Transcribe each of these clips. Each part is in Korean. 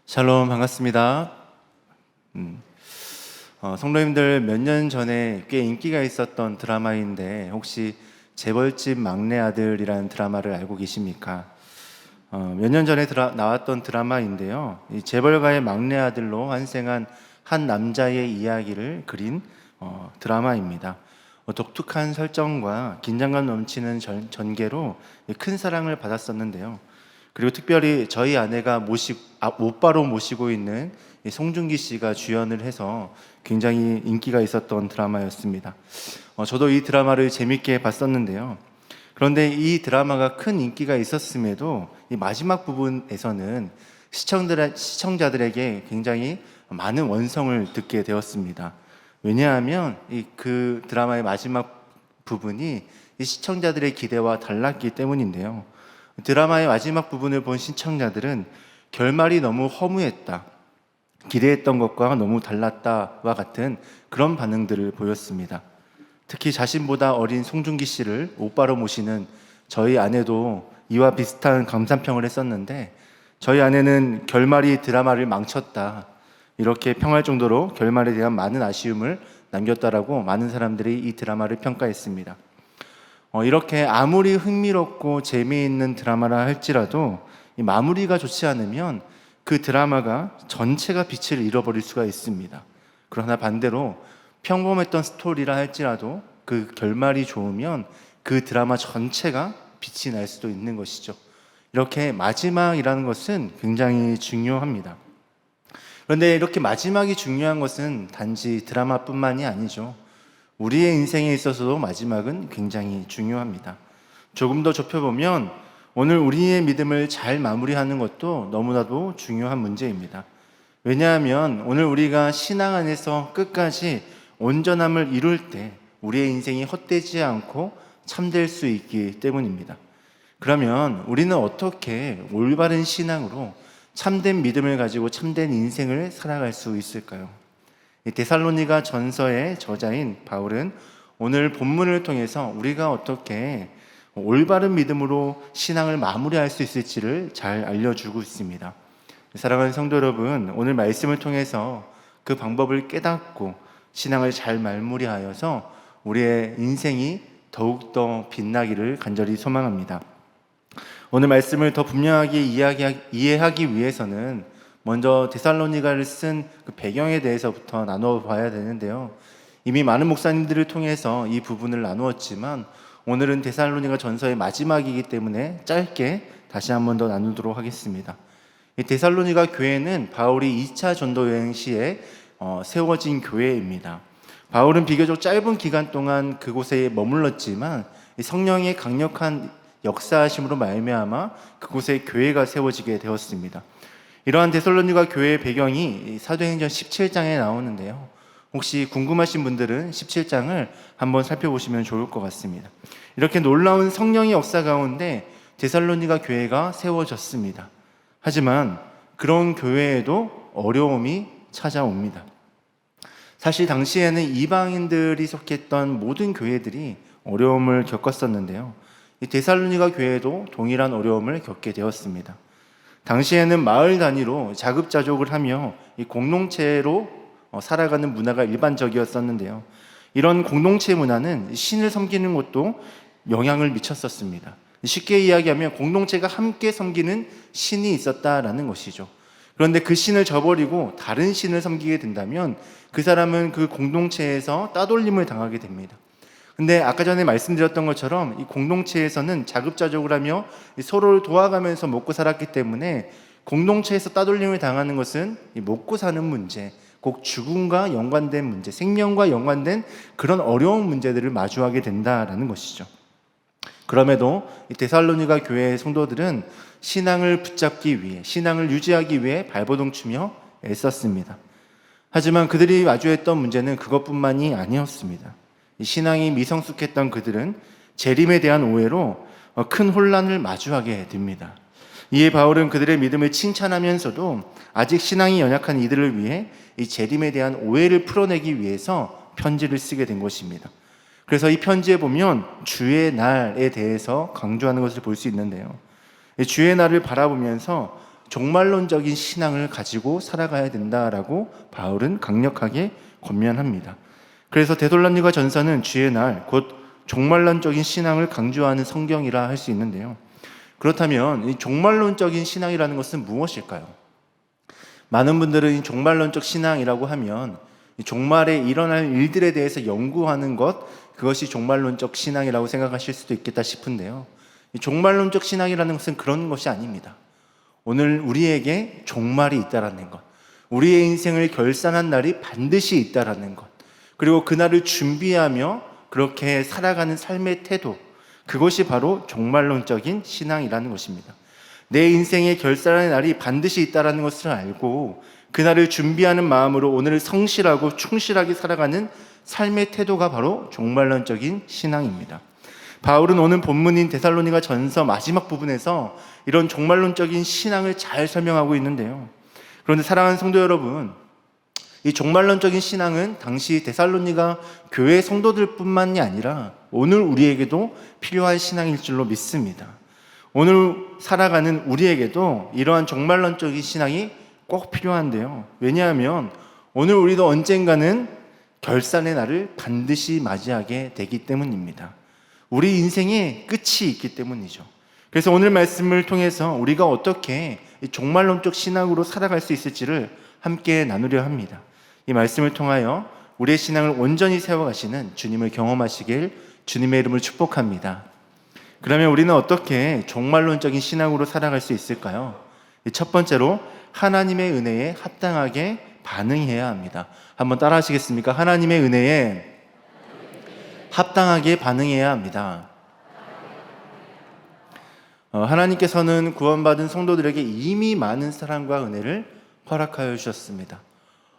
샬롬, 반갑습니다. 성도님들, 몇 년 전에 꽤 인기가 있었던 드라마인데 혹시 재벌집 막내 아들이라는 드라마를 알고 계십니까? 몇 년 전에 나왔던 드라마인데요, 이 재벌가의 막내 아들로 환생한 한 남자의 이야기를 그린 드라마입니다. 독특한 설정과 긴장감 넘치는 전개로 큰 사랑을 받았었는데요. 그리고 특별히 저희 아내가 오빠로 모시고 있는 이 송중기 씨가 주연을 해서 굉장히 인기가 있었던 드라마였습니다. 저도 이 드라마를 재밌게 봤었는데요. 그런데 이 드라마가 큰 인기가 있었음에도 이 마지막 부분에서는 시청자들에게 굉장히 많은 원성을 듣게 되었습니다. 왜냐하면 그 드라마의 마지막 부분이 이 시청자들의 기대와 달랐기 때문인데요. 드라마의 마지막 부분을 본 시청자들은 결말이 너무 허무했다, 기대했던 것과 너무 달랐다와 같은 그런 반응들을 보였습니다. 특히 자신보다 어린 송중기 씨를 오빠로 모시는 저희 아내도 이와 비슷한 감상평을 했었는데, 저희 아내는 결말이 드라마를 망쳤다, 이렇게 평할 정도로 결말에 대한 많은 아쉬움을 남겼다라고 많은 사람들이 이 드라마를 평가했습니다. 이렇게 아무리 흥미롭고 재미있는 드라마라 할지라도 이 마무리가 좋지 않으면 그 드라마가 전체가 빛을 잃어버릴 수가 있습니다. 그러나 반대로 평범했던 스토리라 할지라도 그 결말이 좋으면 그 드라마 전체가 빛이 날 수도 있는 것이죠. 이렇게 마지막이라는 것은 굉장히 중요합니다. 그런데 이렇게 마지막이 중요한 것은 단지 드라마뿐만이 아니죠. 우리의 인생에 있어서도 마지막은 굉장히 중요합니다. 조금 더 좁혀보면 오늘 우리의 믿음을 잘 마무리하는 것도 너무나도 중요한 문제입니다. 왜냐하면 오늘 우리가 신앙 안에서 끝까지 온전함을 이룰 때 우리의 인생이 헛되지 않고 참될 수 있기 때문입니다. 그러면 우리는 어떻게 올바른 신앙으로 참된 믿음을 가지고 참된 인생을 살아갈 수 있을까요? 데살로니가 전서의 저자인 바울은 오늘 본문을 통해서 우리가 어떻게 올바른 믿음으로 신앙을 마무리할 수 있을지를 잘 알려주고 있습니다. 사랑하는 성도 여러분, 오늘 말씀을 통해서 그 방법을 깨닫고 신앙을 잘 마무리하여서 우리의 인생이 더욱더 빛나기를 간절히 소망합니다. 오늘 말씀을 더 분명하게 이해하기 위해서는 먼저 데살로니가를 쓴 그 배경에 대해서부터 나누어 봐야 되는데요. 이미 많은 목사님들을 통해서 이 부분을 나누었지만 오늘은 데살로니가 전서의 마지막이기 때문에 짧게 다시 한 번 더 나누도록 하겠습니다. 이 데살로니가 교회는 바울이 2차 전도 여행 시에 세워진 교회입니다. 바울은 비교적 짧은 기간 동안 그곳에 머물렀지만 성령의 강력한 역사하심으로 말미암아 그곳에 교회가 세워지게 되었습니다. 이러한 데살로니가 교회의 배경이 사도행전 17장에 나오는데요. 혹시 궁금하신 분들은 17장을 한번 살펴보시면 좋을 것 같습니다. 이렇게 놀라운 성령의 역사 가운데 데살로니가 교회가 세워졌습니다. 하지만 그런 교회에도 어려움이 찾아옵니다. 사실 당시에는 이방인들이 속했던 모든 교회들이 어려움을 겪었었는데요. 이 데살로니가 교회도 동일한 어려움을 겪게 되었습니다. 당시에는 마을 단위로 자급자족을 하며 이 공동체로 살아가는 문화가 일반적이었었는데요. 이런 공동체 문화는 신을 섬기는 것도 영향을 미쳤었습니다. 쉽게 이야기하면 공동체가 함께 섬기는 신이 있었다라는 것이죠. 그런데 그 신을 저버리고 다른 신을 섬기게 된다면 그 사람은 그 공동체에서 따돌림을 당하게 됩니다. 근데 아까 전에 말씀드렸던 것처럼 이 공동체에서는 자급자족을 하며 서로를 도와가면서 먹고 살았기 때문에 공동체에서 따돌림을 당하는 것은 이 먹고 사는 문제, 꼭 죽음과 연관된 문제, 생명과 연관된 그런 어려운 문제들을 마주하게 된다라는 것이죠. 그럼에도 이 데살로니가 교회의 성도들은 신앙을 붙잡기 위해, 신앙을 유지하기 위해 발버둥치며 애썼습니다. 하지만 그들이 마주했던 문제는 그것뿐만이 아니었습니다. 신앙이 미성숙했던 그들은 재림에 대한 오해로 큰 혼란을 마주하게 됩니다. 이에 바울은 그들의 믿음을 칭찬하면서도 아직 신앙이 연약한 이들을 위해 이 재림에 대한 오해를 풀어내기 위해서 편지를 쓰게 된 것입니다. 그래서 이 편지에 보면 주의 날에 대해서 강조하는 것을 볼 수 있는데요. 주의 날을 바라보면서 종말론적인 신앙을 가지고 살아가야 된다라고 바울은 강력하게 권면합니다. 그래서 데살로니가 전서는 주의 날, 곧 종말론적인 신앙을 강조하는 성경이라 할 수 있는데요. 그렇다면 이 종말론적인 신앙이라는 것은 무엇일까요? 많은 분들은 이 종말론적 신앙이라고 하면 이 종말에 일어날 일들에 대해서 연구하는 것, 그것이 종말론적 신앙이라고 생각하실 수도 있겠다 싶은데요. 이 종말론적 신앙이라는 것은 그런 것이 아닙니다. 오늘 우리에게 종말이 있다라는 것, 우리의 인생을 결산한 날이 반드시 있다라는 것, 그리고 그날을 준비하며 그렇게 살아가는 삶의 태도, 그것이 바로 종말론적인 신앙이라는 것입니다. 내 인생의 결산의 날이 반드시 있다라는 것을 알고 그날을 준비하는 마음으로 오늘을 성실하고 충실하게 살아가는 삶의 태도가 바로 종말론적인 신앙입니다. 바울은 오늘 본문인 데살로니가 전서 마지막 부분에서 이런 종말론적인 신앙을 잘 설명하고 있는데요. 그런데 사랑하는 성도 여러분, 이 종말론적인 신앙은 당시 데살로니가 교회 성도들뿐만이 아니라 오늘 우리에게도 필요한 신앙일 줄로 믿습니다. 오늘 살아가는 우리에게도 이러한 종말론적인 신앙이 꼭 필요한데요. 왜냐하면 오늘 우리도 언젠가는 결산의 날을 반드시 맞이하게 되기 때문입니다. 우리 인생에 끝이 있기 때문이죠. 그래서 오늘 말씀을 통해서 우리가 어떻게 종말론적 신앙으로 살아갈 수 있을지를 함께 나누려 합니다. 이 말씀을 통하여 우리의 신앙을 온전히 세워가시는 주님을 경험하시길 주님의 이름을 축복합니다. 그러면 우리는 어떻게 종말론적인 신앙으로 살아갈 수 있을까요? 첫 번째로 하나님의 은혜에 합당하게 반응해야 합니다. 한번 따라 하시겠습니까? 하나님의 은혜에 합당하게 반응해야 합니다. 하나님께서는 구원받은 성도들에게 이미 많은 사랑과 은혜를 허락하여 주셨습니다.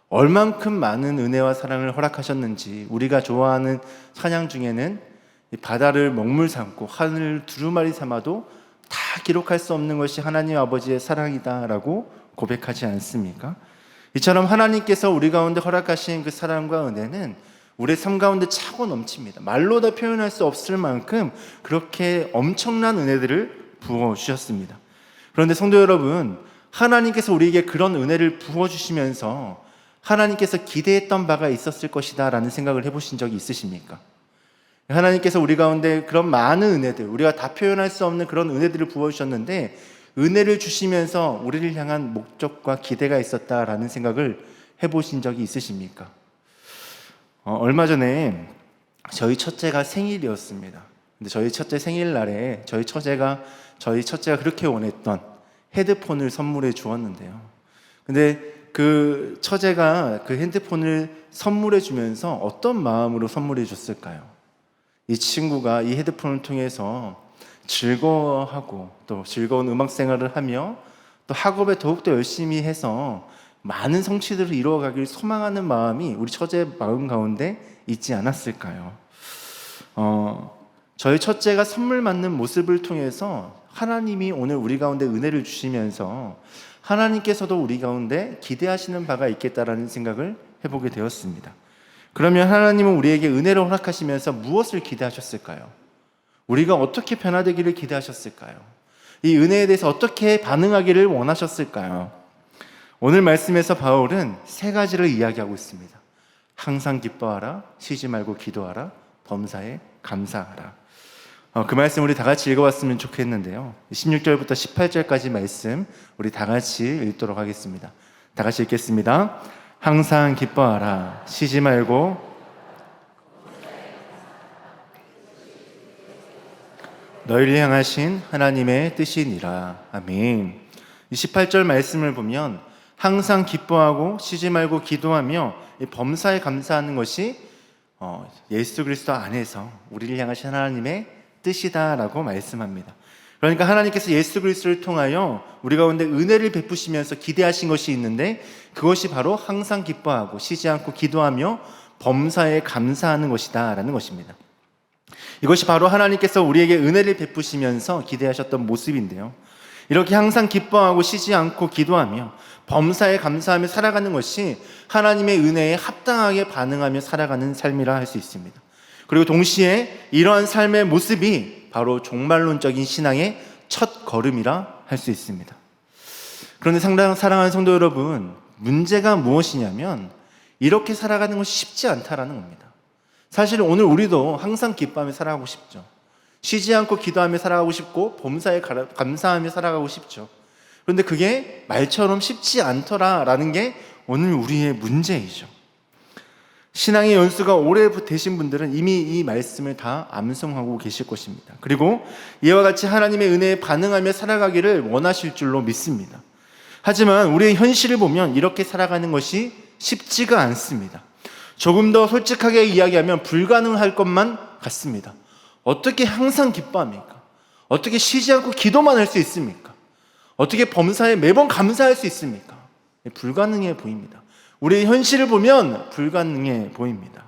얼만큼 많은 은혜와 사랑을 허락하셨는지 우리가 좋아하는 찬양 중에는 바다를 먹물 삼고 하늘을 두루마리 삼아도 다 기록할 수 없는 것이 하나님 아버지의 사랑이다라고 고백하지 않습니까? 이처럼 하나님께서 우리 가운데 허락하신 그 사랑과 은혜는 우리의 삶 가운데 차고 넘칩니다. 말로 다 표현할 수 없을 만큼 그렇게 엄청난 은혜들을 부어주셨습니다. 그런데 성도 여러분, 하나님께서 우리에게 그런 은혜를 부어주시면서 하나님께서 기대했던 바가 있었을 것이다 라는 생각을 해보신 적이 있으십니까? 하나님께서 우리 가운데 그런 많은 은혜들, 우리가 다 표현할 수 없는 그런 은혜들을 부어주셨는데 은혜를 주시면서 우리를 향한 목적과 기대가 있었다라는 생각을 해보신 적이 있으십니까? 얼마 전에 저희 첫째가 생일이었습니다. 근데 저희 첫째 생일날에 저희 처제가 그렇게 원했던 헤드폰을 선물해 주었는데요. 근데 그 처제가 그 핸드폰을 선물해 주면서 어떤 마음으로 선물해 줬을까요? 이 친구가 이 헤드폰을 통해서 즐거워하고 또 즐거운 음악 생활을 하며 또 학업에 더욱더 열심히 해서 많은 성취들을 이루어가길 소망하는 마음이 우리 처제의 마음 가운데 있지 않았을까요? 저희 첫째가 선물 받는 모습을 통해서 하나님이 오늘 우리 가운데 은혜를 주시면서 하나님께서도 우리 가운데 기대하시는 바가 있겠다라는 생각을 해보게 되었습니다. 그러면 하나님은 우리에게 은혜를 허락하시면서 무엇을 기대하셨을까요? 우리가 어떻게 변화되기를 기대하셨을까요? 이 은혜에 대해서 어떻게 반응하기를 원하셨을까요? 오늘 말씀에서 바울은 세 가지를 이야기하고 있습니다. 항상 기뻐하라, 쉬지 말고 기도하라, 범사에 감사하라. 그 말씀 우리 다 같이 읽어봤으면 좋겠는데요. 16절부터 18절까지 말씀 우리 다 같이 읽도록 하겠습니다. 다 같이 읽겠습니다. 항상 기뻐하라, 쉬지 말고 너희를 향하신 하나님의 뜻이니라. 아멘. 18절 말씀을 보면 항상 기뻐하고 쉬지 말고 기도하며 범사에 감사하는 것이 예수 그리스도 안에서 우리를 향하신 하나님의 뜻이다라고 말씀합니다. 그러니까 하나님께서 예수 그리스도를 통하여 우리 가운데 은혜를 베푸시면서 기대하신 것이 있는데 그것이 바로 항상 기뻐하고 쉬지 않고 기도하며 범사에 감사하는 것이다라는 것입니다. 이것이 바로 하나님께서 우리에게 은혜를 베푸시면서 기대하셨던 모습인데요. 이렇게 항상 기뻐하고 쉬지 않고 기도하며 범사에 감사하며 살아가는 것이 하나님의 은혜에 합당하게 반응하며 살아가는 삶이라 할 수 있습니다. 그리고 동시에 이러한 삶의 모습이 바로 종말론적인 신앙의 첫 걸음이라 할 수 있습니다. 그런데 사랑하는 성도 여러분, 문제가 무엇이냐면 이렇게 살아가는 것이 쉽지 않다라는 겁니다. 사실 오늘 우리도 항상 기뻐하며 살아가고 싶죠. 쉬지 않고 기도하며 살아가고 싶고 범사에 감사하며 살아가고 싶죠. 그런데 그게 말처럼 쉽지 않더라라는 게 오늘 우리의 문제이죠. 신앙의 연수가 오래 되신 분들은 이미 이 말씀을 다 암송하고 계실 것입니다. 그리고 이와 같이 하나님의 은혜에 반응하며 살아가기를 원하실 줄로 믿습니다. 하지만 우리의 현실을 보면 이렇게 살아가는 것이 쉽지가 않습니다. 조금 더 솔직하게 이야기하면 불가능할 것만 같습니다. 어떻게 항상 기뻐합니까? 어떻게 쉬지 않고 기도만 할 수 있습니까? 어떻게 범사에 매번 감사할 수 있습니까? 불가능해 보입니다. 우리의 현실을 보면 불가능해 보입니다.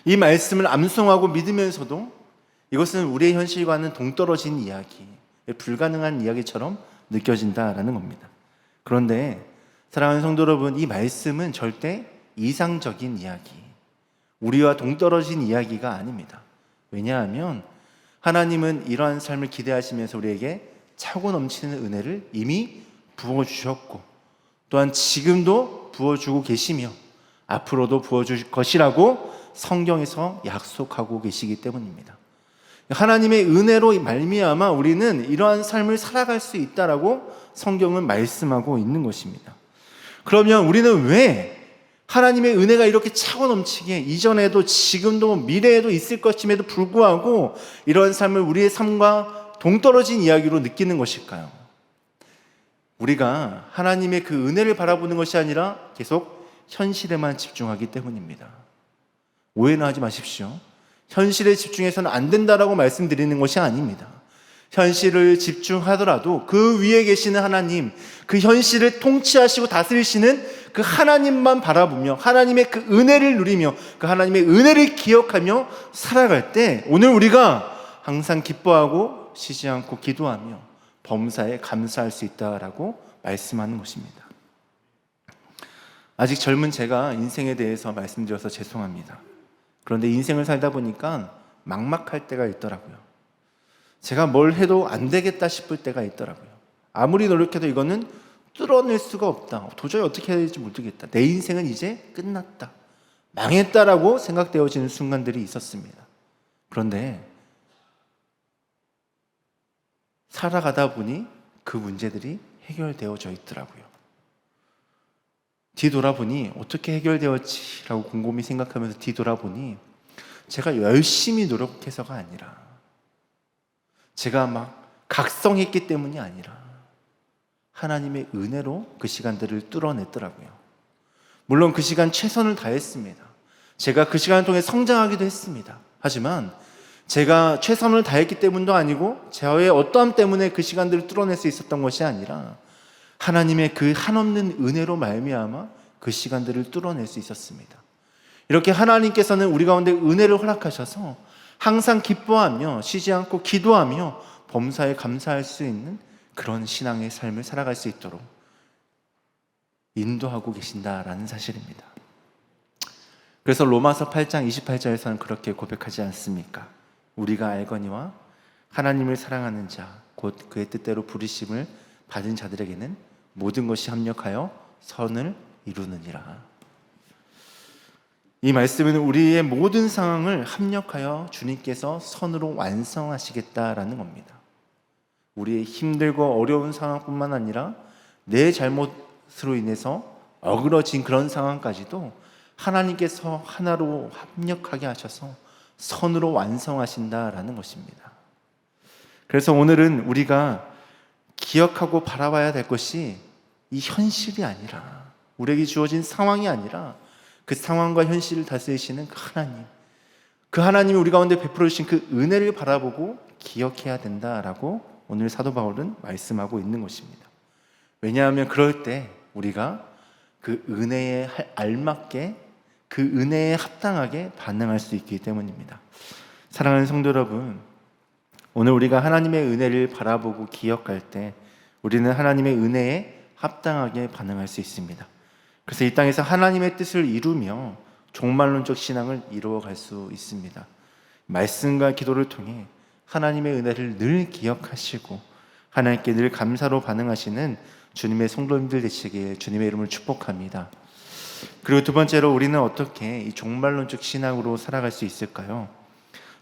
이 말씀을 암송하고 믿으면서도 이것은 우리의 현실과는 동떨어진 이야기, 불가능한 이야기처럼 느껴진다라는 겁니다. 그런데 사랑하는 성도 여러분, 이 말씀은 절대 이상적인 이야기, 우리와 동떨어진 이야기가 아닙니다. 왜냐하면 하나님은 이러한 삶을 기대하시면서 우리에게 차고 넘치는 은혜를 이미 부어주셨고 또한 지금도 부어주고 계시며 앞으로도 부어주실 것이라고 성경에서 약속하고 계시기 때문입니다. 하나님의 은혜로 말미암아 우리는 이러한 삶을 살아갈 수 있다라고 성경은 말씀하고 있는 것입니다. 그러면 우리는 왜 하나님의 은혜가 이렇게 차고 넘치게 이전에도 지금도 미래에도 있을 것임에도 불구하고 이러한 삶을 우리의 삶과 동떨어진 이야기로 느끼는 것일까요? 우리가 하나님의 그 은혜를 바라보는 것이 아니라 계속 현실에만 집중하기 때문입니다. 오해는 하지 마십시오. 현실에 집중해서는 안 된다라고 말씀드리는 것이 아닙니다. 현실을 집중하더라도 그 위에 계시는 하나님, 그 현실을 통치하시고 다스리시는 그 하나님만 바라보며 하나님의 그 은혜를 누리며 그 하나님의 은혜를 기억하며 살아갈 때 오늘 우리가 항상 기뻐하고 쉬지 않고 기도하며 범사에 감사할 수 있다라고 말씀하는 것입니다. 아직 젊은 제가 인생에 대해서 말씀드려서 죄송합니다. 그런데 인생을 살다 보니까 막막할 때가 있더라고요. 제가 뭘 해도 안 되겠다 싶을 때가 있더라고요. 아무리 노력해도 이거는 뚫어낼 수가 없다. 도저히 어떻게 해야 될지 모르겠다. 내 인생은 이제 끝났다. 망했다라고 생각되어지는 순간들이 있었습니다. 그런데 살아가다 보니 그 문제들이 해결되어져 있더라고요. 뒤돌아보니 어떻게 해결되었지라고 곰곰이 생각하면서 뒤돌아보니 제가 열심히 노력해서가 아니라 제가 막 각성했기 때문이 아니라 하나님의 은혜로 그 시간들을 뚫어냈더라고요. 물론 그 시간 최선을 다했습니다. 제가 그 시간을 통해 성장하기도 했습니다. 하지만 제가 최선을 다했기 때문도 아니고 저의 어떠함 때문에 그 시간들을 뚫어낼 수 있었던 것이 아니라 하나님의 그 한없는 은혜로 말미암아 그 시간들을 뚫어낼 수 있었습니다. 이렇게 하나님께서는 우리 가운데 은혜를 허락하셔서 항상 기뻐하며 쉬지 않고 기도하며 범사에 감사할 수 있는 그런 신앙의 삶을 살아갈 수 있도록 인도하고 계신다라는 사실입니다. 그래서 로마서 8장 28절에서는 그렇게 고백하지 않습니까? 우리가 알거니와 하나님을 사랑하는 자 곧 그의 뜻대로 부르심을 받은 자들에게는 모든 것이 합력하여 선을 이루느니라. 이 말씀은 우리의 모든 상황을 합력하여 주님께서 선으로 완성하시겠다라는 겁니다. 우리의 힘들고 어려운 상황뿐만 아니라 내 잘못으로 인해서 어그러진 그런 상황까지도 하나님께서 하나로 합력하게 하셔서 선으로 완성하신다라는 것입니다. 그래서 오늘은 우리가 기억하고 바라봐야 될 것이 이 현실이 아니라 우리에게 주어진 상황이 아니라 그 상황과 현실을 다스리시는 그 하나님, 그 하나님이 우리 가운데 베풀어 주신 그 은혜를 바라보고 기억해야 된다라고 오늘 사도 바울은 말씀하고 있는 것입니다. 왜냐하면 그럴 때 우리가 그 은혜에 알맞게 그 은혜에 합당하게 반응할 수 있기 때문입니다. 사랑하는 성도 여러분, 오늘 우리가 하나님의 은혜를 바라보고 기억할 때 우리는 하나님의 은혜에 합당하게 반응할 수 있습니다. 그래서 이 땅에서 하나님의 뜻을 이루며 종말론적 신앙을 이루어갈 수 있습니다. 말씀과 기도를 통해 하나님의 은혜를 늘 기억하시고 하나님께 늘 감사로 반응하시는 주님의 성도님들 되시기에 주님의 이름을 축복합니다. 그리고 두 번째로 우리는 어떻게 이 종말론적 신앙으로 살아갈 수 있을까요?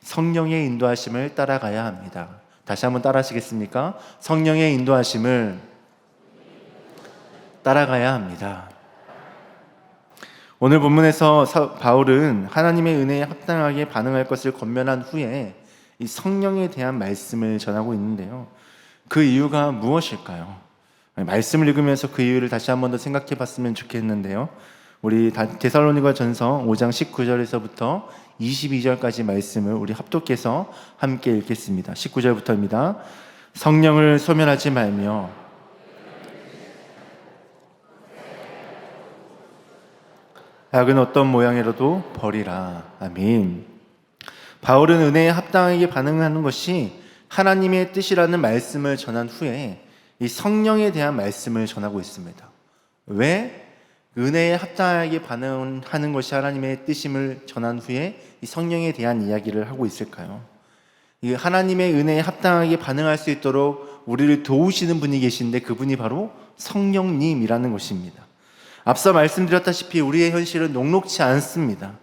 성령의 인도하심을 따라가야 합니다. 다시 한번 따라하시겠습니까? 성령의 인도하심을 따라가야 합니다. 오늘 본문에서 바울은 하나님의 은혜에 합당하게 반응할 것을 권면한 후에 이 성령에 대한 말씀을 전하고 있는데요. 그 이유가 무엇일까요? 말씀을 읽으면서 그 이유를 다시 한 번 더 생각해 봤으면 좋겠는데요. 우리 데살로니가전서 5장 19절에서부터 22절까지 말씀을 우리 합독해서 함께 읽겠습니다. 19절부터입니다. 성령을 소멸하지 말며 악은 어떤 모양이라도 버리라. 아멘. 바울은 은혜에 합당하게 반응하는 것이 하나님의 뜻이라는 말씀을 전한 후에 이 성령에 대한 말씀을 전하고 있습니다. 왜 은혜에 합당하게 반응하는 것이 하나님의 뜻임을 전한 후에 이 성령에 대한 이야기를 하고 있을까요? 이 하나님의 은혜에 합당하게 반응할 수 있도록 우리를 도우시는 분이 계신데 그분이 바로 성령님이라는 것입니다. 앞서 말씀드렸다시피 우리의 현실은 녹록지 않습니다.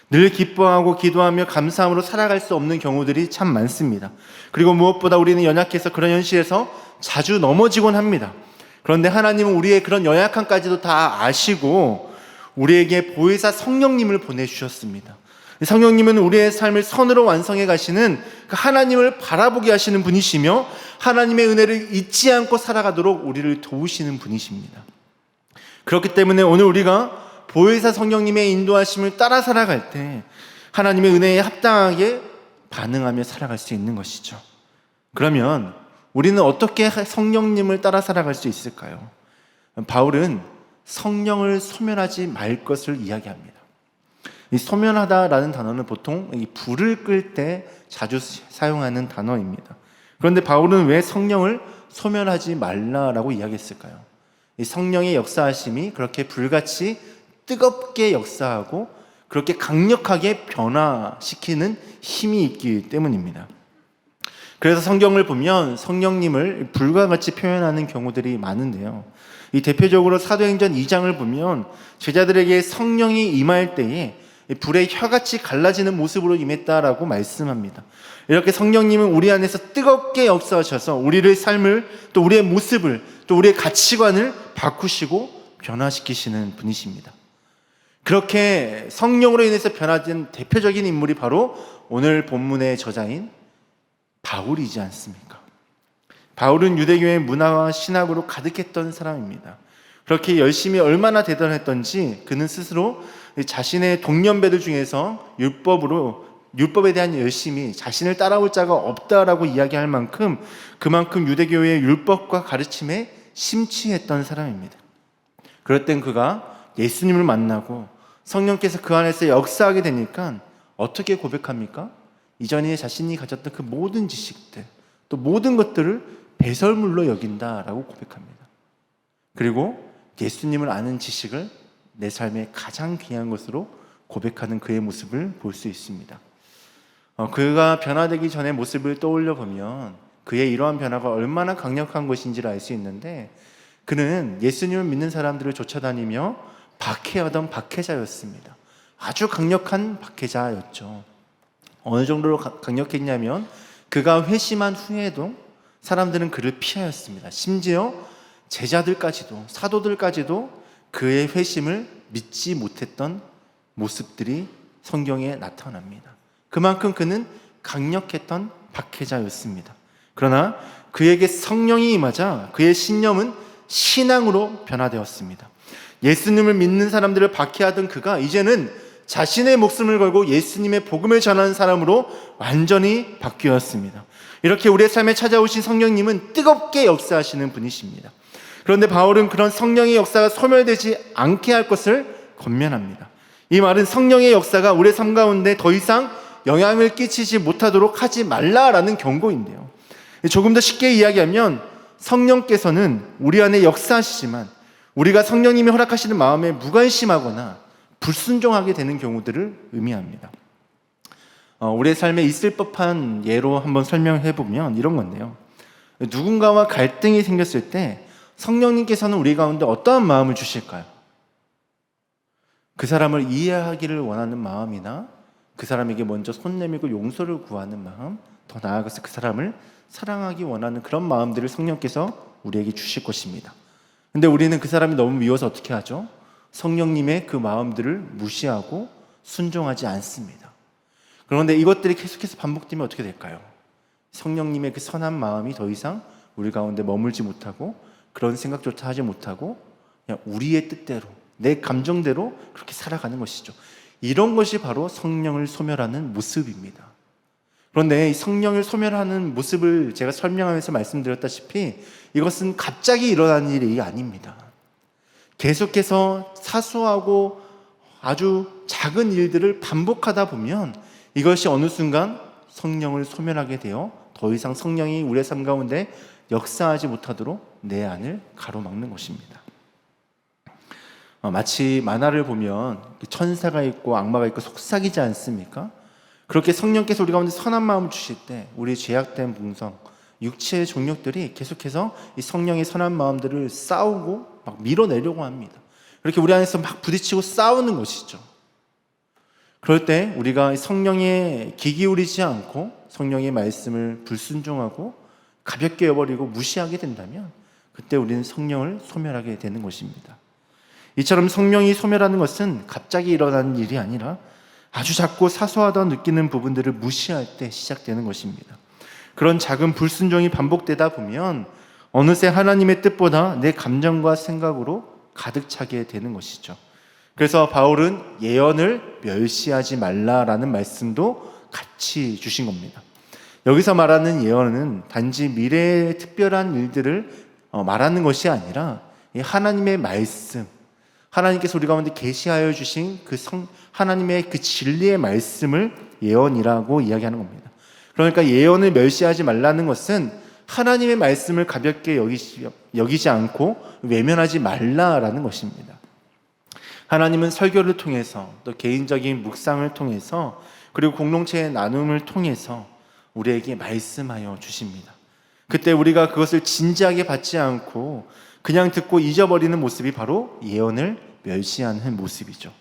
늘 기뻐하고 기도하며 감사함으로 살아갈 수 없는 경우들이 참 많습니다. 그리고 무엇보다 우리는 연약해서 그런 현실에서 자주 넘어지곤 합니다. 그런데 하나님은 우리의 그런 연약함까지도 다 아시고 우리에게 보혜사 성령님을 보내주셨습니다. 성령님은 우리의 삶을 선으로 완성해 가시는 그 하나님을 바라보게 하시는 분이시며 하나님의 은혜를 잊지 않고 살아가도록 우리를 도우시는 분이십니다. 그렇기 때문에 오늘 우리가 보혜사 성령님의 인도하심을 따라 살아갈 때 하나님의 은혜에 합당하게 반응하며 살아갈 수 있는 것이죠. 그러면 우리는 어떻게 성령님을 따라 살아갈 수 있을까요? 바울은 성령을 소멸하지 말 것을 이야기합니다. 이 소멸하다라는 단어는 보통 이 불을 끌 때 자주 사용하는 단어입니다. 그런데 바울은 왜 성령을 소멸하지 말라라고 이야기했을까요? 이 성령의 역사하심이 그렇게 불같이 뜨겁게 역사하고 그렇게 강력하게 변화시키는 힘이 있기 때문입니다. 그래서 성경을 보면 성령님을 불과 같이 표현하는 경우들이 많은데요. 이 대표적으로 사도행전 2장을 보면 제자들에게 성령이 임할 때에 불의 혀같이 갈라지는 모습으로 임했다라고 말씀합니다. 이렇게 성령님은 우리 안에서 뜨겁게 역사하셔서 우리의 삶을 또 우리의 모습을 또 우리의 가치관을 바꾸시고 변화시키시는 분이십니다. 그렇게 성령으로 인해서 변화된 대표적인 인물이 바로 오늘 본문의 저자인 바울이지 않습니까? 바울은 유대교의 문화와 신학으로 가득했던 사람입니다. 그렇게 열심히 얼마나 대단했던지 그는 스스로 자신의 동년배들 중에서 율법에 대한 열심히 자신을 따라올 자가 없다라고 이야기할 만큼 그만큼 유대교의 율법과 가르침에 심취했던 사람입니다. 그럴 땐 그가 예수님을 만나고 성령께서 그 안에서 역사하게 되니까 어떻게 고백합니까? 이전에 자신이 가졌던 그 모든 지식들 또 모든 것들을 배설물로 여긴다라고 고백합니다. 그리고 예수님을 아는 지식을 내 삶의 가장 귀한 것으로 고백하는 그의 모습을 볼 수 있습니다. 그가 변화되기 전의 모습을 떠올려 보면 그의 이러한 변화가 얼마나 강력한 것인지를 알 수 있는데 그는 예수님을 믿는 사람들을 쫓아다니며 박해하던 박해자였습니다. 아주 강력한 박해자였죠. 어느 정도로 강력했냐면 그가 회심한 후에도 사람들은 그를 피하였습니다. 심지어 제자들까지도 사도들까지도 그의 회심을 믿지 못했던 모습들이 성경에 나타납니다. 그만큼 그는 강력했던 박해자였습니다. 그러나 그에게 성령이 임하자 그의 신념은 신앙으로 변화되었습니다. 예수님을 믿는 사람들을 박해하던 그가 이제는 자신의 목숨을 걸고 예수님의 복음을 전하는 사람으로 완전히 바뀌었습니다. 이렇게 우리의 삶에 찾아오신 성령님은 뜨겁게 역사하시는 분이십니다. 그런데 바울은 그런 성령의 역사가 소멸되지 않게 할 것을 권면합니다. 이 말은 성령의 역사가 우리의 삶 가운데 더 이상 영향을 끼치지 못하도록 하지 말라라는 경고인데요. 조금 더 쉽게 이야기하면 성령께서는 우리 안에 역사하시지만 우리가 성령님이 허락하시는 마음에 무관심하거나 불순종하게 되는 경우들을 의미합니다. 우리의 삶에 있을 법한 예로 한번 설명해 보면 이런 건데요. 누군가와 갈등이 생겼을 때 성령님께서는 우리 가운데 어떠한 마음을 주실까요? 그 사람을 이해하기를 원하는 마음이나 그 사람에게 먼저 손 내밀고 용서를 구하는 마음, 더 나아가서 그 사람을 사랑하기 원하는 그런 마음들을 성령께서 우리에게 주실 것입니다. 근데 우리는 그 사람이 너무 미워서 어떻게 하죠? 성령님의 그 마음들을 무시하고 순종하지 않습니다. 그런데 이것들이 계속해서 반복되면 어떻게 될까요? 성령님의 그 선한 마음이 더 이상 우리 가운데 머물지 못하고 그런 생각조차 하지 못하고 그냥 우리의 뜻대로 내 감정대로 그렇게 살아가는 것이죠. 이런 것이 바로 성령을 소멸하는 모습입니다. 그런데 이 성령을 소멸하는 모습을 제가 설명하면서 말씀드렸다시피 이것은 갑자기 일어나는 일이 아닙니다. 계속해서 사소하고 아주 작은 일들을 반복하다 보면 이것이 어느 순간 성령을 소멸하게 되어 더 이상 성령이 우리의 삶 가운데 역사하지 못하도록 내 안을 가로막는 것입니다. 마치 만화를 보면 천사가 있고 악마가 있고 속삭이지 않습니까? 그렇게 성령께서 우리 가운데 선한 마음을 주실 때 우리 죄악된 본성, 육체의 종력들이 계속해서 이 성령의 선한 마음들을 싸우고 막 밀어내려고 합니다. 그렇게 우리 안에서 막 부딪히고 싸우는 것이죠. 그럴 때 우리가 성령에 귀 기울이지 않고 성령의 말씀을 불순종하고 가볍게 여버리고 무시하게 된다면 그때 우리는 성령을 소멸하게 되는 것입니다. 이처럼 성령이 소멸하는 것은 갑자기 일어나는 일이 아니라 아주 작고 사소하다고 느끼는 부분들을 무시할 때 시작되는 것입니다. 그런 작은 불순종이 반복되다 보면 어느새 하나님의 뜻보다 내 감정과 생각으로 가득 차게 되는 것이죠. 그래서 바울은 예언을 멸시하지 말라라는 말씀도 같이 주신 겁니다. 여기서 말하는 예언은 단지 미래의 특별한 일들을 말하는 것이 아니라 하나님의 말씀, 하나님께서 우리 가운데 계시하여 주신 하나님의 그 진리의 말씀을 예언이라고 이야기하는 겁니다. 그러니까 예언을 멸시하지 말라는 것은 하나님의 말씀을 가볍게 여기지 않고 외면하지 말라라는 것입니다. 하나님은 설교를 통해서 또 개인적인 묵상을 통해서 그리고 공동체의 나눔을 통해서 우리에게 말씀하여 주십니다. 그때 우리가 그것을 진지하게 받지 않고 그냥 듣고 잊어버리는 모습이 바로 예언을 멸시하는 모습이죠.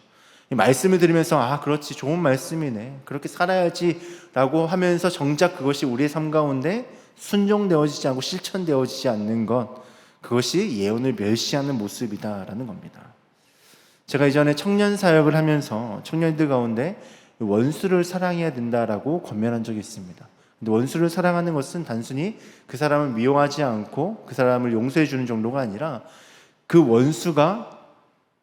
말씀을 들으면서 그렇지, 좋은 말씀이네, 그렇게 살아야지 라고 하면서 정작 그것이 우리의 삶 가운데 순종되어지지 않고 실천되어지지 않는 것, 그것이 예언을 멸시하는 모습이다라는 겁니다. 제가 이전에 청년 사역을 하면서 청년들 가운데 원수를 사랑해야 된다라고 권면한 적이 있습니다. 근데 원수를 사랑하는 것은 단순히 그 사람을 미워하지 않고 그 사람을 용서해 주는 정도가 아니라 그 원수가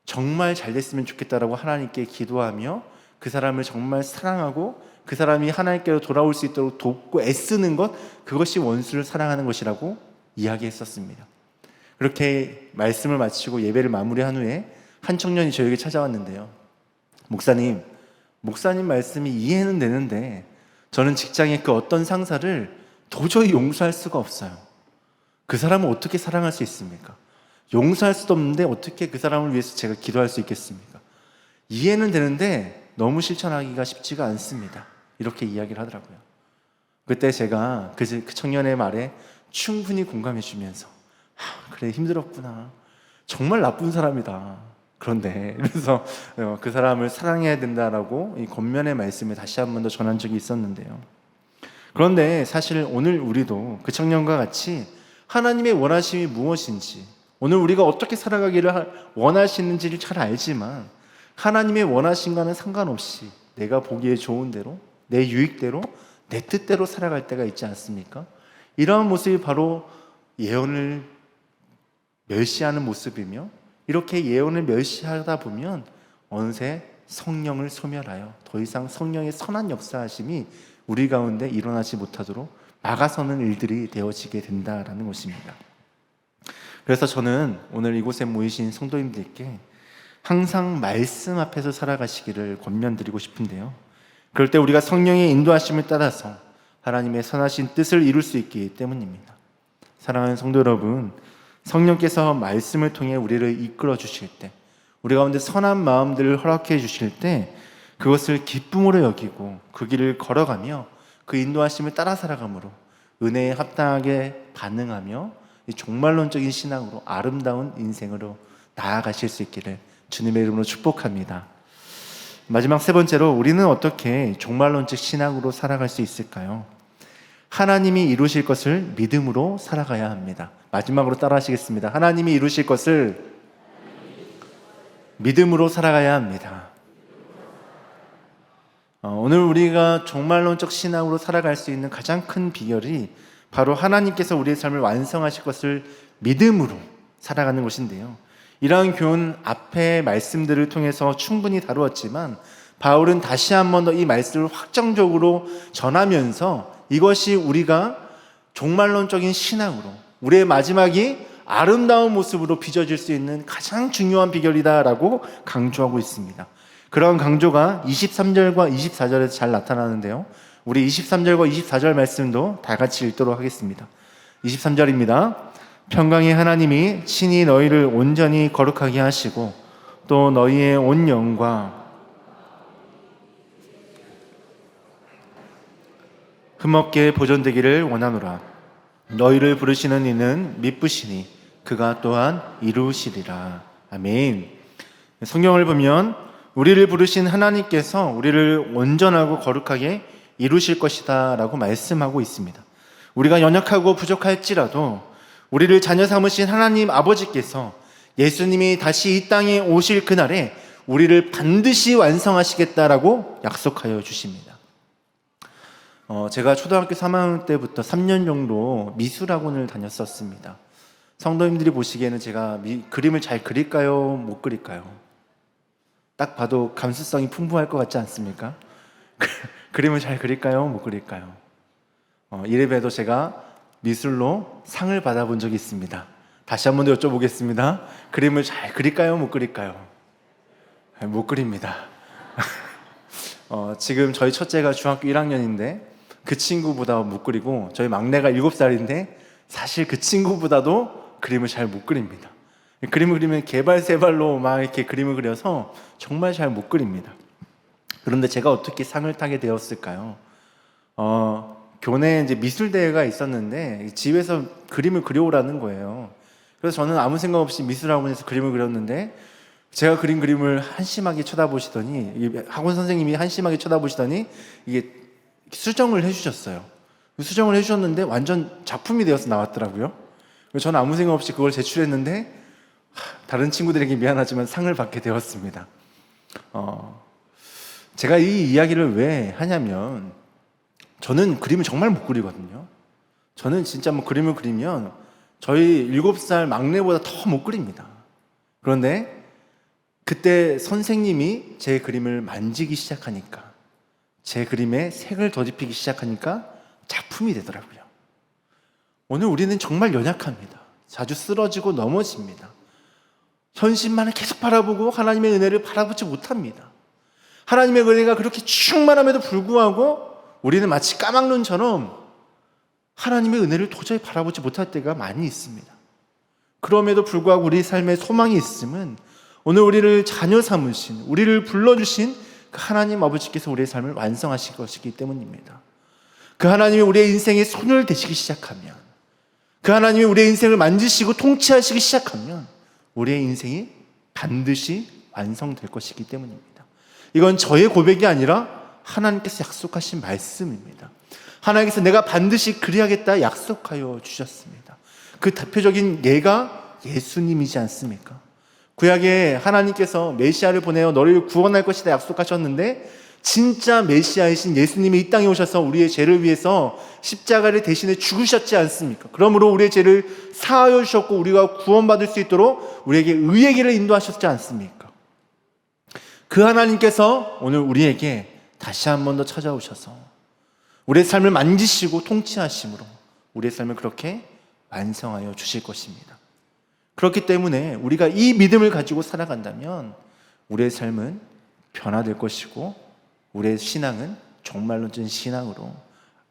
정말 잘 됐으면 좋겠다라고 하나님께 기도하며 그 사람을 정말 사랑하고 그 사람이 하나님께로 돌아올 수 있도록 돕고 애쓰는 것, 그것이 원수를 사랑하는 것이라고 이야기했었습니다. 그렇게 말씀을 마치고 예배를 마무리한 후에 한 청년이 저에게 찾아왔는데요. 목사님 말씀이 이해는 되는데 저는 직장의 그 어떤 상사를 도저히 용서할 수가 없어요. 그 사람을 어떻게 사랑할 수 있습니까? 용서할 수도 없는데 어떻게 그 사람을 위해서 제가 기도할 수 있겠습니까? 이해는 되는데 너무 실천하기가 쉽지가 않습니다. 이렇게 이야기를 하더라고요. 그때 제가 그 청년의 말에 충분히 공감해 주면서 그래, 힘들었구나, 정말 나쁜 사람이다, 그런데 그래서 그 사람을 사랑해야 된다라고 이 권면의 말씀을 다시 한 번 더 전한 적이 있었는데요. 그런데 사실 오늘 우리도 그 청년과 같이 하나님의 원하심이 무엇인지, 오늘 우리가 어떻게 살아가기를 원하시는지를 잘 알지만 하나님의 원하심과는 상관없이 내가 보기에 좋은 대로, 내 유익대로, 내 뜻대로 살아갈 때가 있지 않습니까? 이러한 모습이 바로 예언을 멸시하는 모습이며, 이렇게 예언을 멸시하다 보면 어느새 성령을 소멸하여 더 이상 성령의 선한 역사하심이 우리 가운데 일어나지 못하도록 막아서는 일들이 되어지게 된다라는 것입니다. 그래서 저는 오늘 이곳에 모이신 성도님들께 항상 말씀 앞에서 살아가시기를 권면드리고 싶은데요. 그럴 때 우리가 성령의 인도하심을 따라서 하나님의 선하신 뜻을 이룰 수 있기 때문입니다. 사랑하는 성도 여러분, 성령께서 말씀을 통해 우리를 이끌어 주실 때, 우리 가운데 선한 마음들을 허락해 주실 때 그것을 기쁨으로 여기고 그 길을 걸어가며 그 인도하심을 따라 살아감으로 은혜에 합당하게 반응하며 이 종말론적인 신앙으로 아름다운 인생으로 나아가실 수 있기를 주님의 이름으로 축복합니다. 마지막 세 번째로 우리는 어떻게 종말론적 신앙으로 살아갈 수 있을까요? 하나님이 이루실 것을 믿음으로 살아가야 합니다. 마지막으로 따라하시겠습니다. 하나님이 이루실 것을 믿음으로 살아가야 합니다. 오늘 우리가 종말론적 신앙으로 살아갈 수 있는 가장 큰 비결이 바로 하나님께서 우리의 삶을 완성하실 것을 믿음으로 살아가는 것인데요. 이러한 교훈 앞의 말씀들을 통해서 충분히 다루었지만 바울은 다시 한 번 더 이 말씀을 확정적으로 전하면서 이것이 우리가 종말론적인 신앙으로 우리의 마지막이 아름다운 모습으로 빚어질 수 있는 가장 중요한 비결이다라고 강조하고 있습니다. 그런 강조가 23절과 24절에서 잘 나타나는데요. 우리 23절과 24절 말씀도 다 같이 읽도록 하겠습니다. 23절입니다. 평강의 하나님이 친히 너희를 온전히 거룩하게 하시고 또 너희의 온 영과 흠없게 보존되기를 원하노라. 너희를 부르시는 이는 미쁘시니 그가 또한 이루시리라. 아멘. 성경을 보면 우리를 부르신 하나님께서 우리를 온전하고 거룩하게 이루실 것이다 라고 말씀하고 있습니다. 우리가 연약하고 부족할지라도 우리를 자녀 삼으신 하나님 아버지께서 예수님이 다시 이 땅에 오실 그날에 우리를 반드시 완성하시겠다라고 약속하여 주십니다. 제가 초등학교 3학년 때부터 3년 정도 미술학원을 다녔었습니다. 성도님들이 보시기에는 제가 그림을 잘 그릴까요? 못 그릴까요? 딱 봐도 감수성이 풍부할 것 같지 않습니까? 그림을 잘 그릴까요? 못 그릴까요? 이래봬도 제가 미술로 상을 받아본 적이 있습니다. 다시 한 번 더 여쭤보겠습니다. 그림을 잘 그릴까요? 못 그릴까요? 못 그립니다. 지금 저희 첫째가 중학교 1학년인데 그 친구보다 못 그리고 저희 막내가 7살인데 사실 그 친구보다도 그림을 잘 못 그립니다. 그림을 그리면 개발세발로 막 이렇게 그림을 그려서 정말 잘 못 그립니다. 그런데 제가 어떻게 상을 타게 되었을까요? 교내에 이제 미술대회가 있었는데 집에서 그림을 그려오라는 거예요. 그래서 저는 아무 생각 없이 미술학원에서 그림을 그렸는데 제가 그린 그림을 한심하게 쳐다보시더니 학원 선생님이 한심하게 쳐다보시더니 이게 수정을 해주셨어요. 수정을 해주셨는데 완전 작품이 되어서 나왔더라고요. 그래서 저는 아무 생각 없이 그걸 제출했는데 다른 친구들에게 미안하지만 상을 받게 되었습니다. 제가 이 이야기를 왜 하냐면 저는 그림을 정말 못 그리거든요. 저는 진짜 뭐 그림을 그리면 저희 7살 막내보다 더 못 그립니다. 그런데 그때 선생님이 제 그림을 만지기 시작하니까 제 그림에 색을 덧입히기 시작하니까 작품이 되더라고요. 오늘 우리는 정말 연약합니다. 자주 쓰러지고 넘어집니다. 현실만을 계속 바라보고 하나님의 은혜를 바라보지 못합니다. 하나님의 은혜가 그렇게 충만함에도 불구하고 우리는 마치 까막눈처럼 하나님의 은혜를 도저히 바라보지 못할 때가 많이 있습니다. 그럼에도 불구하고 우리 삶에 소망이 있음은 오늘 우리를 자녀 삼으신, 우리를 불러주신 그 하나님 아버지께서 우리의 삶을 완성하실 것이기 때문입니다. 그 하나님이 우리의 인생에 손을 대시기 시작하면, 그 하나님이 우리의 인생을 만지시고 통치하시기 시작하면 우리의 인생이 반드시 완성될 것이기 때문입니다. 이건 저의 고백이 아니라 하나님께서 약속하신 말씀입니다. 하나님께서 내가 반드시 그리하겠다 약속하여 주셨습니다. 그 대표적인 예가 예수님이지 않습니까? 구약에 하나님께서 메시아를 보내어 너를 구원할 것이다 약속하셨는데 진짜 메시아이신 예수님이 이 땅에 오셔서 우리의 죄를 위해서 십자가를 대신해 죽으셨지 않습니까? 그러므로 우리의 죄를 사하여 주셨고 우리가 구원받을 수 있도록 우리에게 의의 길을 인도하셨지 않습니까? 그 하나님께서 오늘 우리에게 다시 한 번 더 찾아오셔서 우리의 삶을 만지시고 통치하심으로 우리의 삶을 그렇게 완성하여 주실 것입니다. 그렇기 때문에 우리가 이 믿음을 가지고 살아간다면 우리의 삶은 변화될 것이고 우리의 신앙은 종말론적인 신앙으로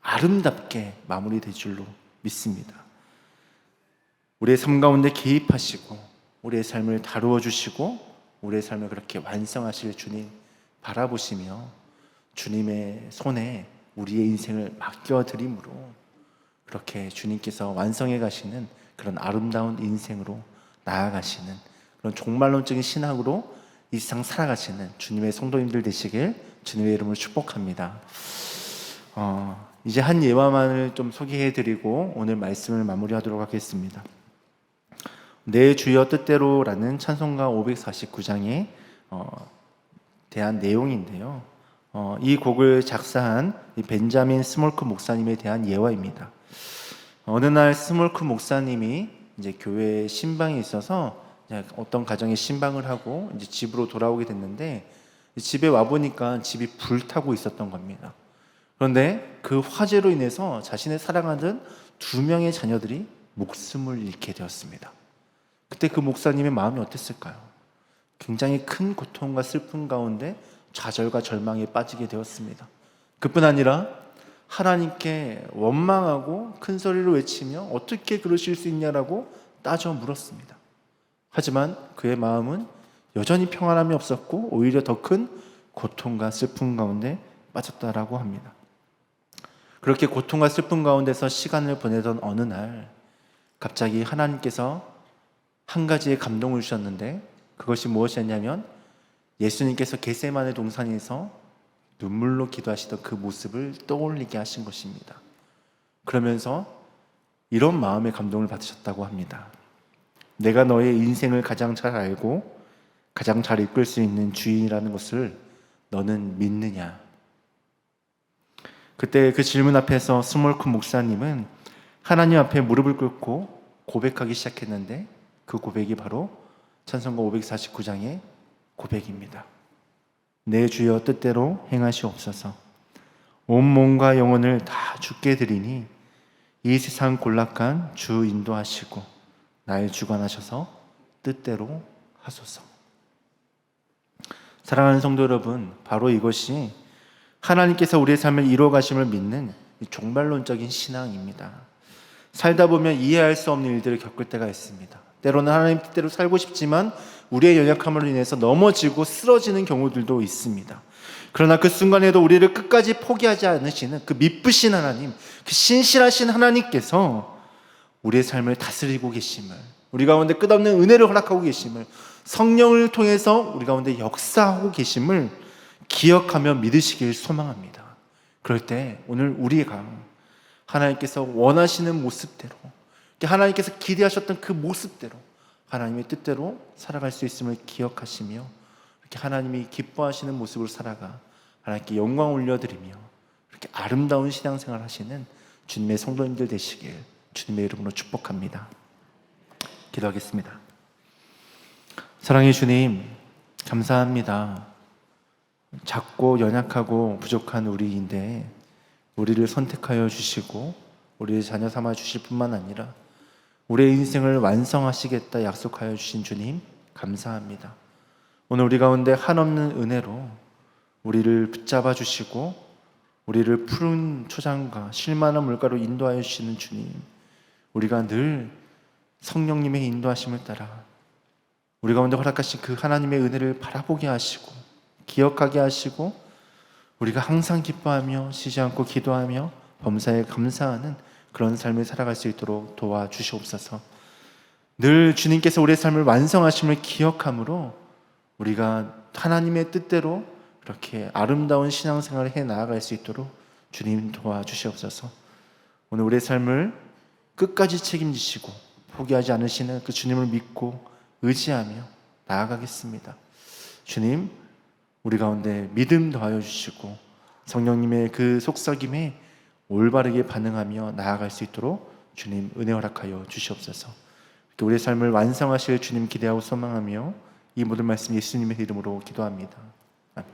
아름답게 마무리될 줄로 믿습니다. 우리의 삶 가운데 개입하시고 우리의 삶을 다루어 주시고 우리의 삶을 그렇게 완성하실 주님 바라보시며 주님의 손에 우리의 인생을 맡겨드림으로 그렇게 주님께서 완성해 가시는 그런 아름다운 인생으로 나아가시는 그런 종말론적인 신학으로 이 세상 살아가시는 주님의 성도님들 되시길 주님의 이름으로 축복합니다. 이제 한 예화만을 좀 소개해드리고 오늘 말씀을 마무리하도록 하겠습니다. 내 주여 뜻대로라는 찬송가 549장에 대한 내용인데요. 이 곡을 작사한 이 벤자민 스몰크 목사님에 대한 예화입니다. 어느 날 스몰크 목사님이 이제 교회에 신방이 있어서 어떤 가정에 신방을 하고 이제 집으로 돌아오게 됐는데 집에 와 보니까 집이 불타고 있었던 겁니다. 그런데 그 화재로 인해서 자신의 사랑하던 2명의 자녀들이 목숨을 잃게 되었습니다. 그때 그 목사님의 마음이 어땠을까요? 굉장히 큰 고통과 슬픔 가운데 좌절과 절망에 빠지게 되었습니다. 그뿐 아니라 하나님께 원망하고 큰 소리로 외치며 어떻게 그러실 수 있냐라고 따져 물었습니다. 하지만 그의 마음은 여전히 평안함이 없었고 오히려 더 큰 고통과 슬픔 가운데 빠졌다라고 합니다. 그렇게 고통과 슬픔 가운데서 시간을 보내던 어느 날 갑자기 하나님께서 한 가지의 감동을 주셨는데 그것이 무엇이었냐면 예수님께서 겟세마네 동산에서 눈물로 기도하시던 그 모습을 떠올리게 하신 것입니다. 그러면서 이런 마음의 감동을 받으셨다고 합니다. 내가 너의 인생을 가장 잘 알고 가장 잘 이끌 수 있는 주인이라는 것을 너는 믿느냐? 그때 그 질문 앞에서 스몰크 목사님은 하나님 앞에 무릎을 꿇고 고백하기 시작했는데 그 고백이 바로 찬송가 549장의 고백입니다. 내 주여 뜻대로 행하시옵소서. 온 몸과 영혼을 다 주께 드리니 이 세상 곤락한 주 인도하시고 날 주관하셔서 뜻대로 하소서. 사랑하는 성도 여러분, 바로 이것이 하나님께서 우리의 삶을 이루어 가심을 믿는 종말론적인 신앙입니다. 살다 보면 이해할 수 없는 일들을 겪을 때가 있습니다. 때로는 하나님 뜻대로 살고 싶지만 우리의 연약함으로 인해서 넘어지고 쓰러지는 경우들도 있습니다. 그러나 그 순간에도 우리를 끝까지 포기하지 않으시는 그 미쁘신 하나님, 그 신실하신 하나님께서 우리의 삶을 다스리고 계심을, 우리 가운데 끝없는 은혜를 허락하고 계심을, 성령을 통해서 우리 가운데 역사하고 계심을 기억하며 믿으시길 소망합니다. 그럴 때 오늘 우리가 하나님께서 원하시는 모습대로, 하나님께서 기대하셨던 그 모습대로 하나님의 뜻대로 살아갈 수 있음을 기억하시며 이렇게 하나님이 기뻐하시는 모습으로 살아가 하나님께 영광 올려드리며 이렇게 아름다운 신앙생활 하시는 주님의 성도님들 되시길 주님의 이름으로 축복합니다. 기도하겠습니다. 사랑의 주님, 감사합니다. 작고 연약하고 부족한 우리인데 우리를 선택하여 주시고 우리의 자녀 삼아 주실 뿐만 아니라 우리의 인생을 완성하시겠다 약속하여 주신 주님 감사합니다. 오늘 우리 가운데 한없는 은혜로 우리를 붙잡아 주시고 우리를 푸른 초장과 실만한 물가로 인도하여 주시는 주님, 우리가 늘 성령님의 인도하심을 따라 우리 가운데 허락하신 그 하나님의 은혜를 바라보게 하시고 기억하게 하시고 우리가 항상 기뻐하며 쉬지 않고 기도하며 범사에 감사하는 그런 삶을 살아갈 수 있도록 도와주시옵소서. 늘 주님께서 우리의 삶을 완성하심을 기억함으로 우리가 하나님의 뜻대로 이렇게 아름다운 신앙생활을 해 나아갈 수 있도록 주님 도와주시옵소서. 오늘 우리의 삶을 끝까지 책임지시고 포기하지 않으시는 그 주님을 믿고 의지하며 나아가겠습니다. 주님, 우리 가운데 믿음 더하여 주시고 성령님의 그 속삭임에 올바르게 반응하며 나아갈 수 있도록 주님 은혜 허락하여 주시옵소서. 우리의 삶을 완성하실 주님 기대하고 소망하며 이 모든 말씀 예수님의 이름으로 기도합니다. 아멘.